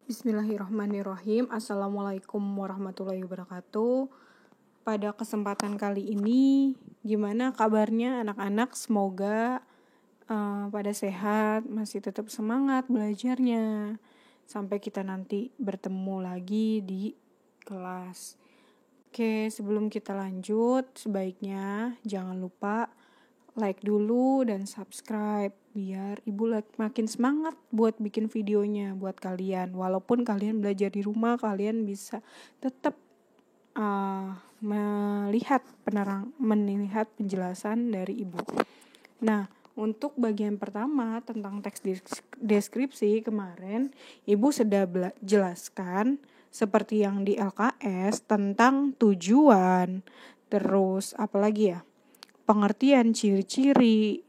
Bismillahirrahmanirrahim. Assalamualaikum warahmatullahi wabarakatuh. Pada kesempatan kali ini, gimana kabarnya anak-anak? Semoga pada sehat, masih tetap semangat belajarnya. Sampai kita nanti bertemu lagi di kelas. Oke, sebelum kita lanjut, sebaiknya jangan lupa like dulu dan subscribe biar ibu makin semangat buat bikin videonya buat kalian. Walaupun kalian belajar di rumah, kalian bisa tetap melihat penjelasan dari ibu. Nah, untuk bagian pertama tentang teks deskripsi kemarin ibu sudah jelaskan seperti yang di LKS tentang tujuan, terus apalagi ya? Pengertian ciri-ciri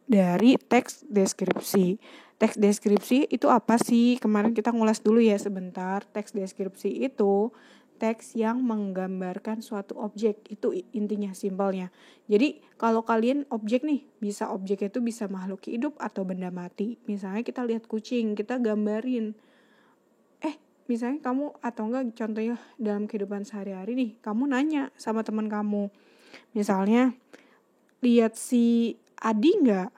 dari teks deskripsi. Teks deskripsi itu apa sih? Kemarin kita ngulas dulu ya sebentar. Teks deskripsi itu teks yang menggambarkan suatu objek. Itu intinya, simpelnya. Jadi kalau kalian objek nih, objek itu bisa makhluk hidup atau benda mati. Misalnya kita lihat kucing, kita gambarin. Misalnya kamu, atau enggak contohnya dalam kehidupan sehari-hari nih, kamu nanya sama teman kamu. Misalnya, lihat si Adi enggak?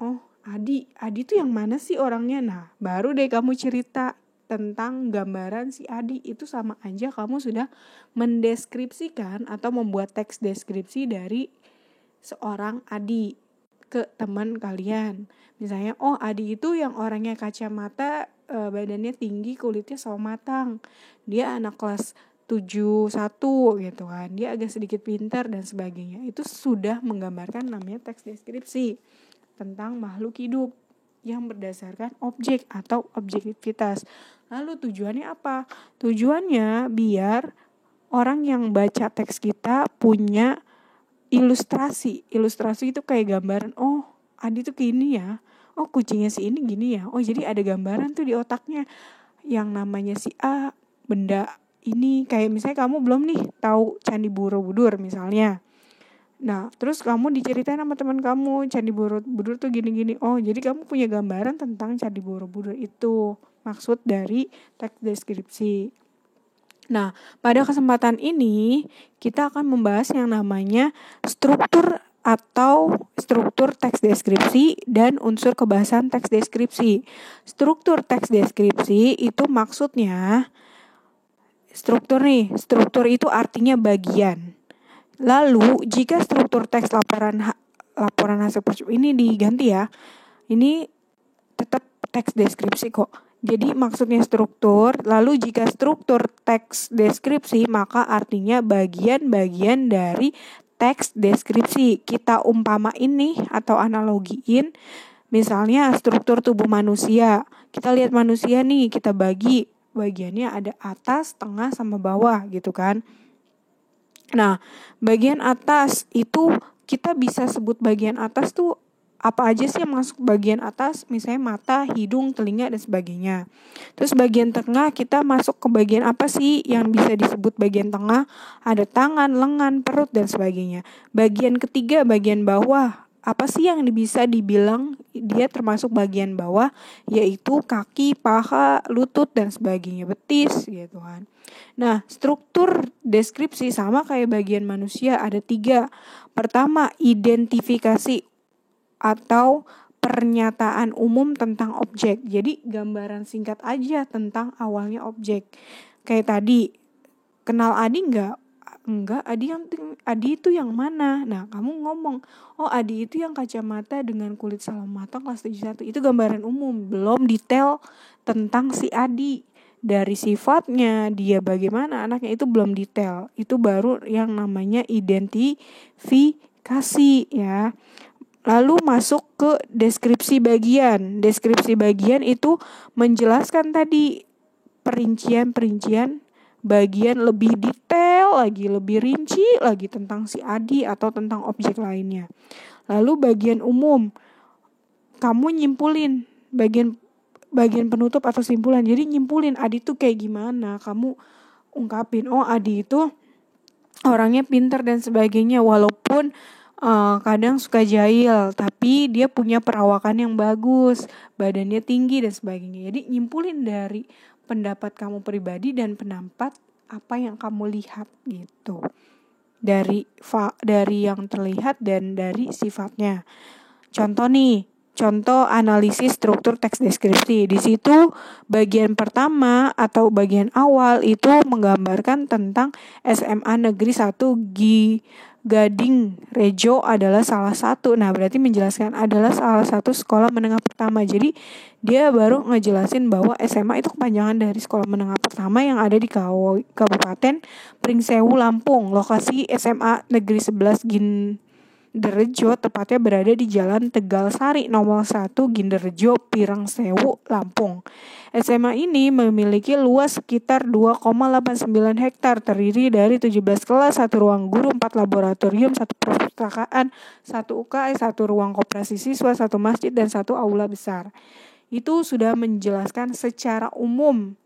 Oh, Adi tuh yang mana sih orangnya? Nah, baru deh kamu cerita tentang gambaran si Adi. Itu sama aja kamu sudah mendeskripsikan atau membuat teks deskripsi dari seorang Adi ke teman kalian. Misalnya, Adi itu yang orangnya kacamata, badannya tinggi, kulitnya sawo matang. Dia anak kelas 7-1 gitu kan. Dia agak sedikit pintar dan sebagainya. Itu sudah menggambarkan, namanya teks deskripsi tentang makhluk hidup yang berdasarkan objek atau objektivitas. Lalu tujuannya apa? Tujuannya biar orang yang baca teks kita punya ilustrasi. Ilustrasi itu kayak gambaran, Adi tuh gini ya. Kucingnya si ini gini ya. Jadi ada gambaran tuh di otaknya. Yang namanya si A, benda ini, kayak misalnya kamu belum nih tahu Candi Borobudur misalnya. Nah, terus kamu diceritain sama teman kamu, Candi Borobudur tuh gini-gini. Jadi kamu punya gambaran tentang Candi Borobudur itu. Maksud dari teks deskripsi. Nah, pada kesempatan ini kita akan membahas yang namanya struktur teks deskripsi dan unsur kebahasan teks deskripsi. Struktur teks deskripsi itu maksudnya struktur itu artinya bagian. Lalu jika struktur teks laporan hasil percobaan ini diganti ya, ini tetap teks deskripsi kok. Jadi maksudnya struktur, lalu jika struktur teks deskripsi maka artinya bagian-bagian dari teks deskripsi. Kita umpamain nih atau analogiin, misalnya struktur tubuh manusia. Kita lihat manusia nih, kita bagi, bagiannya ada atas, tengah, sama bawah gitu kan. Nah, bagian atas itu kita bisa sebut bagian atas tuh apa aja sih yang masuk bagian atas, misalnya mata, hidung, telinga, dan sebagainya. Terus bagian tengah kita masuk ke bagian apa sih yang bisa disebut bagian tengah? Ada tangan, lengan, perut, dan sebagainya. Bagian ketiga, bagian bawah. Apa sih yang bisa dibilang dia termasuk bagian bawah? Yaitu kaki, paha, lutut, dan sebagainya, betis gitu kan. Nah, struktur deskripsi sama kayak bagian manusia, ada 3. Pertama, identifikasi atau pernyataan umum tentang objek. Jadi gambaran singkat aja tentang awalnya objek. Kayak tadi, kenal Adi enggak? Enggak, Adi itu yang mana? Nah, kamu ngomong, Adi itu yang kacamata dengan kulit sawo matang kelas 7-1. Itu gambaran umum, belum detail tentang si Adi. Dari sifatnya, dia bagaimana anaknya, itu belum detail. Itu baru yang namanya identifikasi ya. Lalu masuk ke deskripsi bagian. Deskripsi bagian itu menjelaskan tadi perincian bagian lebih detail lagi, lebih rinci lagi tentang si Adi atau tentang objek lainnya. Lalu bagian umum, kamu nyimpulin bagian penutup atau simpulan. Jadi nyimpulin Adi tuh kayak gimana, kamu ungkapin, Adi itu orangnya pintar dan sebagainya, walaupun kadang suka jahil, tapi dia punya perawakan yang bagus, badannya tinggi dan sebagainya. Jadi nyimpulin dari pendapat kamu pribadi dan pendapat apa yang kamu lihat gitu. Dari yang terlihat dan dari sifatnya. Contoh analisis struktur teks deskripsi. Di situ bagian pertama atau bagian awal itu menggambarkan tentang SMA Negeri 1 Gading Rejo adalah salah satu. Nah, berarti menjelaskan adalah salah satu sekolah menengah pertama. Jadi dia baru ngejelasin bahwa SMA itu kepanjangan dari sekolah menengah pertama yang ada di Kabupaten Pringsewu, Lampung. Lokasi SMA Negeri 11 Ginderejo tepatnya berada di Jalan Tegal Sari nomor 1 Ginderejo, Pirangsewu, Lampung. SMA ini memiliki luas sekitar 2,89 hektar, terdiri dari 17 kelas, 1 ruang guru, 4 laboratorium, 1 perpustakaan, 1 UKS, 1 ruang koperasi siswa, 1 masjid, dan 1 aula besar. Itu sudah menjelaskan secara umum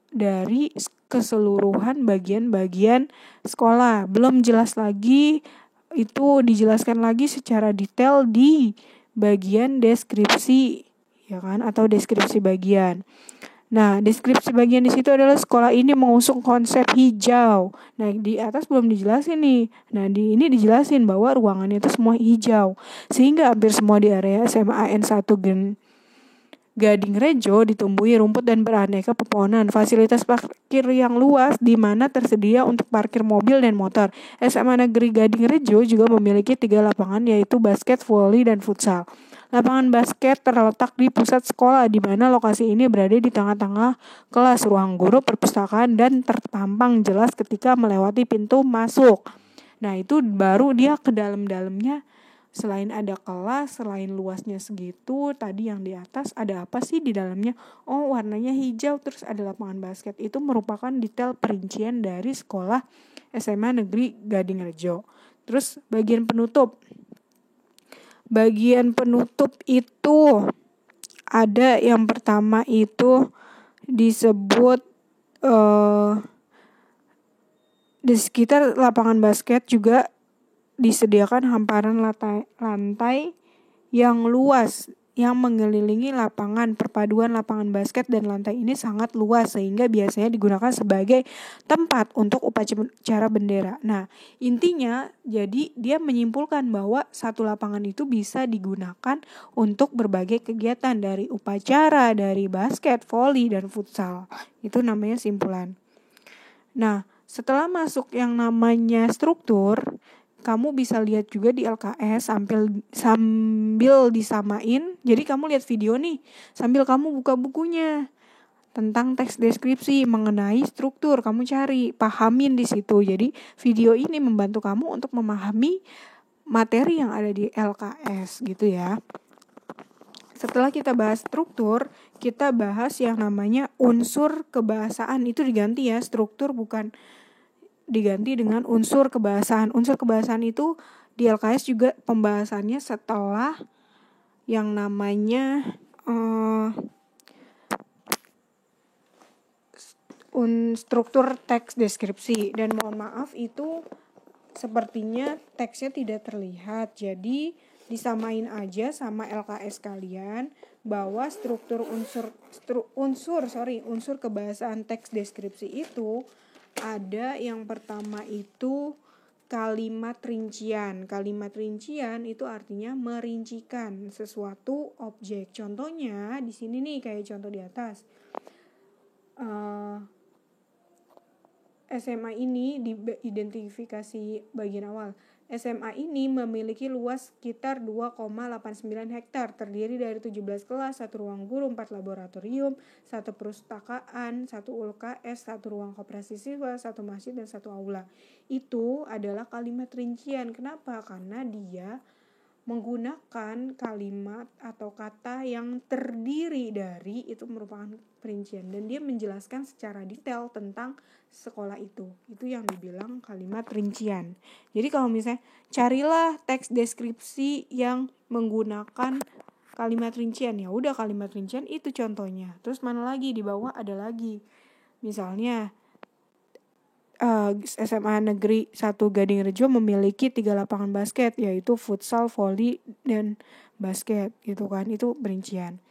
dari keseluruhan bagian-bagian sekolah. Belum jelas lagi, itu dijelaskan lagi secara detail di bagian deskripsi, ya kan, atau deskripsi bagian. Nah, deskripsi bagian di situ adalah sekolah ini mengusung konsep hijau. Nah, di atas belum dijelasin nih. Nah, di ini dijelasin bahwa ruangannya itu semua hijau. Sehingga hampir semua di area SMA N1 Gading Rejo ditumbuhi rumput dan beraneka pepohonan. Fasilitas parkir yang luas di mana tersedia untuk parkir mobil dan motor. SMA Negeri Gading Rejo juga memiliki 3 lapangan, yaitu basket, voli, dan futsal. Lapangan basket terletak di pusat sekolah, di mana lokasi ini berada di tengah-tengah kelas, ruang guru, perpustakaan, dan terpampang jelas ketika melewati pintu masuk. Nah, itu baru dia ke dalam-dalamnya. Selain ada kelas, selain luasnya segitu, tadi yang di atas ada apa sih di dalamnya? Oh, warnanya hijau, terus ada lapangan basket. Itu merupakan detail perincian dari sekolah SMA Negeri Gading Rejo. Terus bagian penutup. Bagian penutup itu ada yang pertama itu disebut di sekitar lapangan basket juga disediakan hamparan lantai yang luas yang mengelilingi lapangan. Perpaduan lapangan basket dan lantai ini sangat luas sehingga biasanya digunakan sebagai tempat untuk upacara bendera. Nah, intinya jadi dia menyimpulkan bahwa satu lapangan itu bisa digunakan untuk berbagai kegiatan, dari upacara, dari basket, voli, dan futsal. Itu namanya simpulan. Nah, setelah masuk yang namanya struktur, kamu bisa lihat juga di LKS sambil disamain. Jadi kamu lihat video nih sambil kamu buka bukunya tentang teks deskripsi mengenai struktur. Kamu cari, pahamin di situ. Jadi video ini membantu kamu untuk memahami materi yang ada di LKS gitu ya. Setelah kita bahas struktur, kita bahas yang namanya unsur kebahasaan. Itu diganti ya, struktur bukan diganti dengan unsur kebahasaan. Unsur kebahasaan itu di LKS juga pembahasannya setelah yang namanya struktur teks deskripsi. Dan mohon maaf, itu sepertinya teksnya tidak terlihat, jadi disamain aja sama LKS kalian bahwa struktur unsur kebahasaan teks deskripsi itu ada yang pertama itu kalimat rincian. Kalimat rincian itu artinya merincikan sesuatu objek. Contohnya di sini nih, kayak contoh di atas. SMA ini diidentifikasi bagian awal. SMA ini memiliki luas sekitar 2,89 hektar, terdiri dari 17 kelas, 1 ruang guru, 4 laboratorium, 1 perpustakaan, 1 UKS, 1 ruang koperasi siswa, 1 masjid, dan 1 aula. Itu adalah kalimat rincian. Kenapa? Karena dia menggunakan kalimat atau kata yang terdiri dari, itu merupakan perincian, dan dia menjelaskan secara detail tentang sekolah itu yang dibilang kalimat rincian. Jadi kalau misalnya carilah teks deskripsi yang menggunakan kalimat rincian, ya udah kalimat rincian itu contohnya. Terus mana lagi di bawah ada lagi, misalnya SMA Negeri 1 Gading Rejo memiliki 3 lapangan basket, yaitu futsal, voli, dan basket gitu kan. Itu perincian.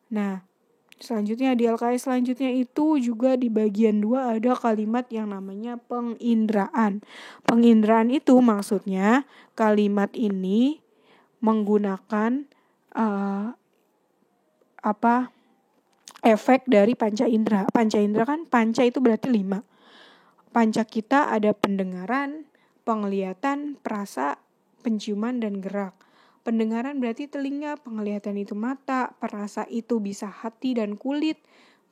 Nah, selanjutnya di LKS selanjutnya itu juga di bagian 2 ada kalimat yang namanya penginderaan. Penginderaan itu maksudnya kalimat ini menggunakan efek dari panca indera. Panca indera kan, panca itu berarti 5. Panca kita ada pendengaran, penglihatan, perasa, penciuman, dan gerak. Pendengaran berarti telinga, penglihatan itu mata, perasa itu bisa hati dan kulit,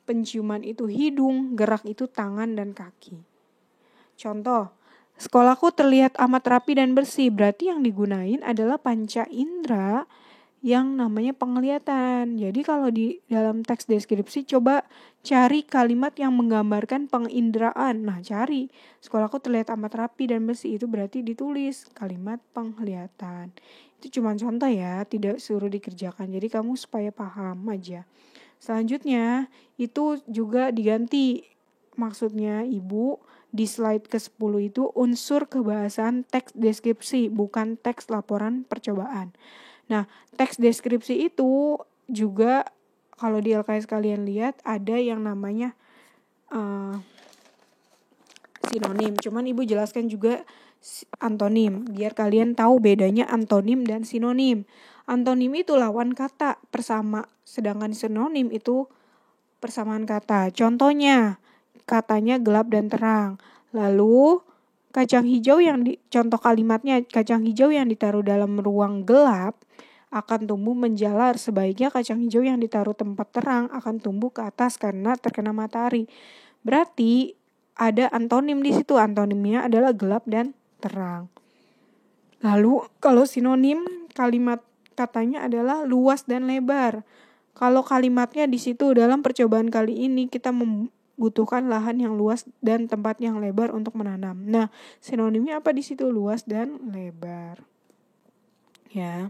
penciuman itu hidung, gerak itu tangan dan kaki. Contoh, sekolahku terlihat amat rapi dan bersih, berarti yang digunain adalah panca indera yang namanya penglihatan. Jadi kalau di dalam teks deskripsi coba cari kalimat yang menggambarkan penginderaan. Nah, cari sekolahku terlihat amat rapi dan bersih, itu berarti ditulis kalimat penglihatan. Itu cuma contoh ya, tidak suruh dikerjakan. Jadi kamu supaya paham aja. Selanjutnya itu juga diganti. Maksudnya Ibu di slide ke-10 itu unsur kebahasaan teks deskripsi, bukan teks laporan percobaan. Nah, teks deskripsi itu juga kalau di LKS kalian lihat ada yang namanya sinonim. Cuman Ibu jelaskan juga antonim biar kalian tahu bedanya antonim dan sinonim. Antonim itu lawan kata persama, sedangkan sinonim itu persamaan kata. Contohnya, katanya gelap dan terang. Lalu contoh kalimatnya, kacang hijau yang ditaruh dalam ruang gelap akan tumbuh menjalar, sebaiknya kacang hijau yang ditaruh tempat terang akan tumbuh ke atas karena terkena matahari. Berarti ada antonim di situ, antonimnya adalah gelap dan terang. Lalu kalau sinonim, kalimat katanya adalah luas dan lebar. Kalau kalimatnya di situ dalam percobaan kali ini kita membutuhkan lahan yang luas dan tempat yang lebar untuk menanam. Nah, sinonimnya apa di situ? Luas dan lebar. Ya.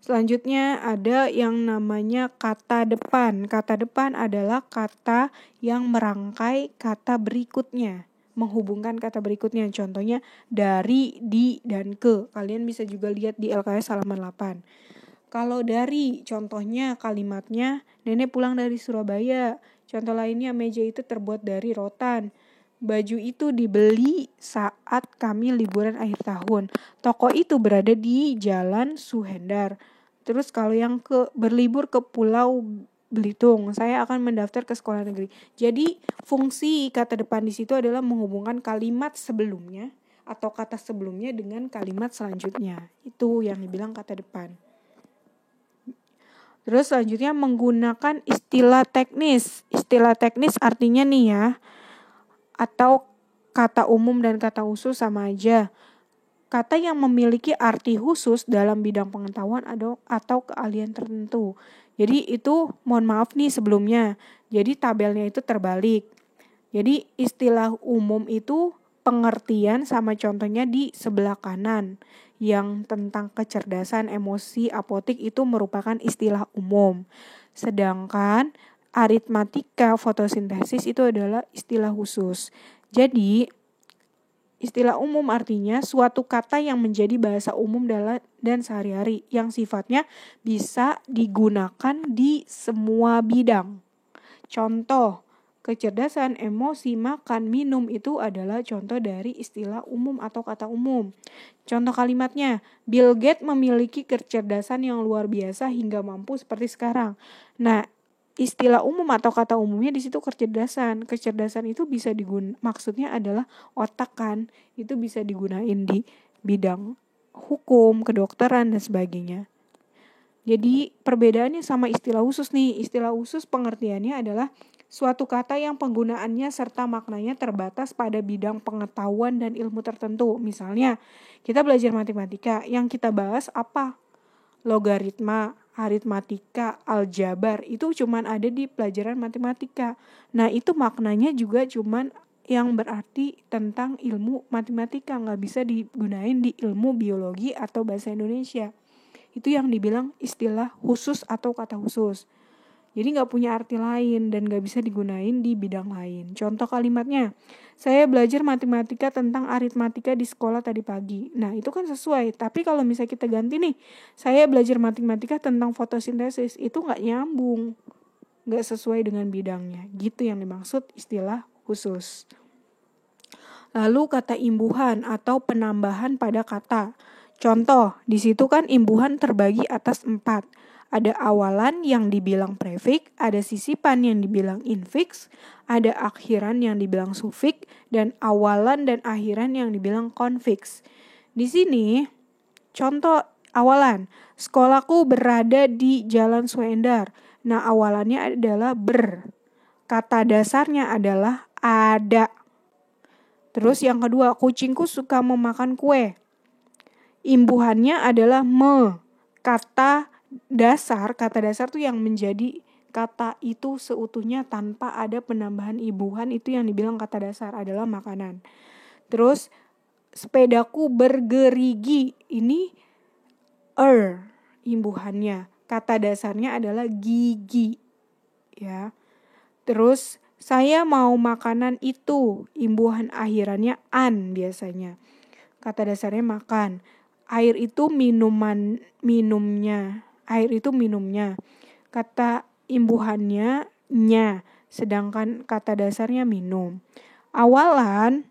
Selanjutnya ada yang namanya kata depan. Kata depan adalah kata yang merangkai kata berikutnya, menghubungkan kata berikutnya. Contohnya dari, di, dan ke. Kalian bisa juga lihat di LKS halaman 8. Kalau dari, contohnya kalimatnya nenek pulang dari Surabaya. Contoh lainnya meja itu terbuat dari rotan. Baju itu dibeli saat kami liburan akhir tahun. Toko itu berada di Jalan Suhendar. Terus kalau yang berlibur ke Pulau Belitung, saya akan mendaftar ke sekolah negeri. Jadi fungsi kata depan di situ adalah menghubungkan kalimat sebelumnya atau kata sebelumnya dengan kalimat selanjutnya. Itu yang dibilang kata depan. Terus selanjutnya menggunakan istilah teknis. Istilah teknis artinya nih ya, atau kata umum dan kata khusus sama aja. Kata yang memiliki arti khusus dalam bidang pengetahuan atau keahlian tertentu. Jadi itu mohon maaf nih sebelumnya. Jadi tabelnya itu terbalik. Jadi istilah umum itu pengertian sama contohnya di sebelah kanan. Yang tentang kecerdasan emosi apotik itu merupakan istilah umum. Sedangkan aritmatika fotosintesis itu adalah istilah khusus. Jadi istilah umum artinya suatu kata yang menjadi bahasa umum dan sehari-hari yang sifatnya bisa digunakan di semua bidang. Contoh, kecerdasan, emosi, makan, minum itu adalah contoh dari istilah umum atau kata umum. Contoh kalimatnya, Bill Gates memiliki kecerdasan yang luar biasa hingga mampu seperti sekarang. Nah, istilah umum atau kata umumnya di situ kecerdasan. Kecerdasan itu bisa maksudnya adalah otak kan. Itu bisa digunain di bidang hukum, kedokteran dan sebagainya. Jadi perbedaannya sama istilah khusus nih. Istilah khusus pengertiannya adalah suatu kata yang penggunaannya serta maknanya terbatas pada bidang pengetahuan dan ilmu tertentu. Misalnya, kita belajar matematika, yang kita bahas apa? Logaritma, aritmatika, aljabar, itu cuman ada di pelajaran matematika. Nah, itu maknanya juga cuman yang berarti tentang ilmu matematika, nggak bisa digunain di ilmu biologi atau bahasa Indonesia. Itu yang dibilang istilah khusus atau kata khusus. Jadi gak punya arti lain dan gak bisa digunain di bidang lain. Contoh kalimatnya, saya belajar matematika tentang aritmatika di sekolah tadi pagi. Nah itu kan sesuai, tapi kalau misalnya kita ganti nih, saya belajar matematika tentang fotosintesis, itu gak nyambung, gak sesuai dengan bidangnya. Gitu yang dimaksud istilah khusus. Lalu kata imbuhan atau penambahan pada kata. Contoh, di situ kan imbuhan terbagi atas 4. Ada awalan yang dibilang prefix, ada sisipan yang dibilang infix, ada akhiran yang dibilang sufiks, dan awalan dan akhiran yang dibilang konfiks. Di sini, contoh awalan, sekolahku berada di Jalan Suendar. Nah, awalannya adalah ber. Kata dasarnya adalah ada. Terus yang kedua, kucingku suka memakan kue. Imbuhannya adalah me. Kata dasar tuh yang menjadi kata itu seutuhnya tanpa ada penambahan imbuhan, itu yang dibilang kata dasar adalah makanan. Terus sepedaku bergerigi, ini imbuhannya. Kata dasarnya adalah gigi. Ya. Terus saya mau makanan itu, imbuhan akhirannya an biasanya. Kata dasarnya makan. Air itu minumnya. Kata imbuhannya nya, sedangkan kata dasarnya minum. Awalan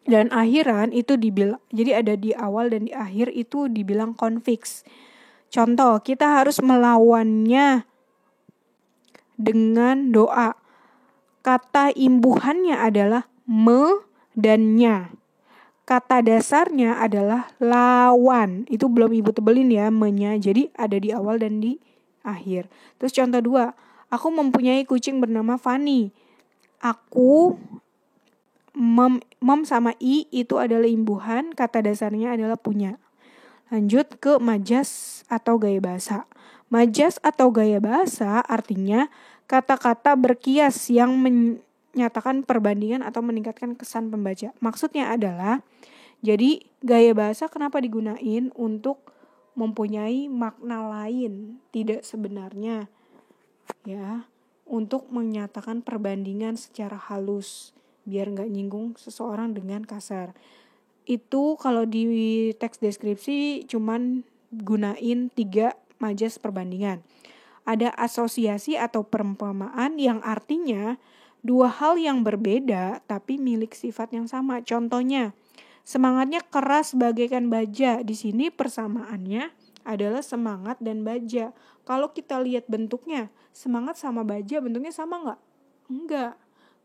dan akhiran itu dibilang, jadi ada di awal dan di akhir itu dibilang konfiks. Contoh, kita harus melawannya dengan doa. Kata imbuhannya adalah me dan nya. Kata dasarnya adalah lawan. Itu belum ibu tebelin ya, me-nya. Jadi ada di awal dan di akhir. Terus contoh 2. Aku mempunyai kucing bernama Fanny. Aku, mem sama i itu adalah imbuhan. Kata dasarnya adalah punya. Lanjut ke majas atau gaya bahasa. Majas atau gaya bahasa artinya kata-kata berkias yang menyatakan perbandingan atau meningkatkan kesan pembaca. Maksudnya adalah, jadi gaya bahasa kenapa digunain? Untuk mempunyai makna lain, tidak sebenarnya, ya, untuk menyatakan perbandingan secara halus, biar nggak nyinggung seseorang dengan kasar. Itu kalau di teks deskripsi cuman gunain 3 majas perbandingan. Ada asosiasi atau perumpamaan yang artinya 2 hal yang berbeda tapi milik sifat yang sama. Contohnya, semangatnya keras bagaikan baja. Di sini persamaannya adalah semangat dan baja. Kalau kita lihat bentuknya, semangat sama baja bentuknya sama nggak? Enggak.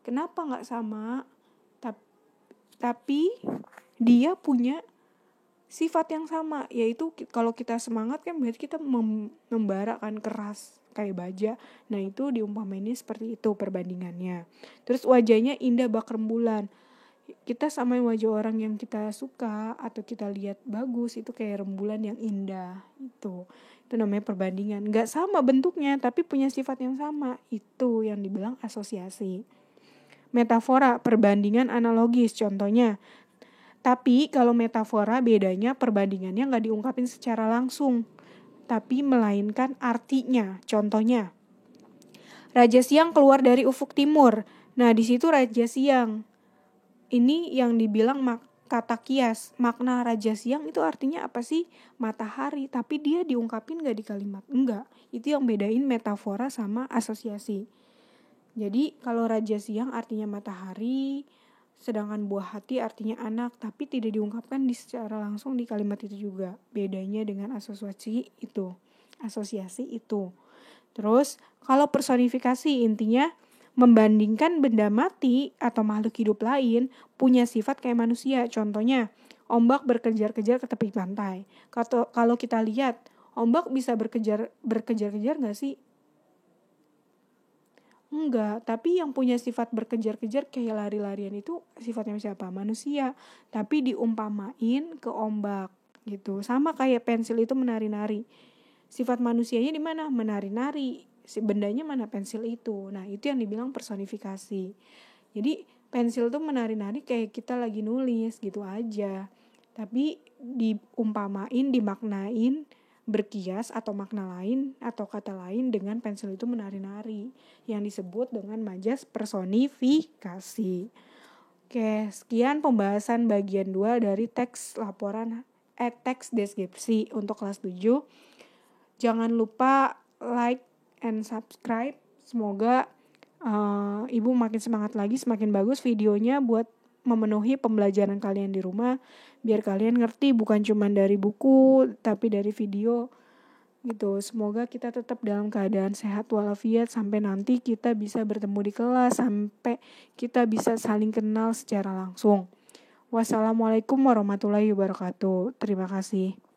Kenapa nggak sama? Tapi dia punya sifat yang sama, yaitu kalau kita semangat kan berarti kita membara kan, keras kayak baja. Nah itu diumpamainnya seperti itu perbandingannya. Terus wajahnya indah bak rembulan. Kita samain wajah orang yang kita suka atau kita lihat bagus, itu kayak rembulan yang indah. Itu namanya perbandingan. Gak sama bentuknya tapi punya sifat yang sama. Itu yang dibilang asosiasi. Metafora, perbandingan analogis. Contohnya, tapi kalau metafora bedanya perbandingannya gak diungkapin secara langsung, tapi melainkan artinya. Contohnya, Raja Siang keluar dari ufuk timur. Nah di situ Raja Siang, ini yang dibilang kata kias. Makna Raja Siang itu artinya apa sih? Matahari. Tapi dia diungkapin gak di kalimat? Enggak. Itu yang bedain metafora sama asosiasi. Jadi kalau Raja Siang artinya matahari, sedangkan buah hati artinya anak, tapi tidak diungkapkan secara langsung di kalimat itu juga. Bedanya dengan asosiasi itu. Terus kalau personifikasi intinya membandingkan benda mati atau makhluk hidup lain punya sifat kayak manusia. Contohnya, ombak berkejar-kejar ke tepi pantai. Kalau kita lihat, ombak bisa berkejar-kejar gak sih? Enggak, tapi yang punya sifat berkejar-kejar kayak lari-larian itu sifatnya siapa? Manusia. Tapi diumpamain ke ombak gitu. Sama kayak pensil itu menari-nari. Sifat manusianya di mana? Menari-nari. Si bendanya mana? Pensil itu. Nah, itu yang dibilang personifikasi. Jadi pensil tuh menari-nari kayak kita lagi nulis gitu aja. Tapi diumpamain, dimaknain berkias atau makna lain atau kata lain dengan pensil itu menari-nari yang disebut dengan majas personifikasi. Oke, sekian pembahasan bagian 2 dari teks deskripsi untuk kelas 7. Jangan lupa like and subscribe. Semoga Ibu makin semangat lagi, semakin bagus videonya buat memenuhi pembelajaran kalian di rumah. Biar kalian ngerti bukan cuma dari buku, tapi dari video gitu. Semoga kita tetap dalam keadaan sehat walafiat sampai nanti kita bisa bertemu di kelas, sampai kita bisa saling kenal secara langsung. Wassalamualaikum warahmatullahi wabarakatuh. Terima kasih.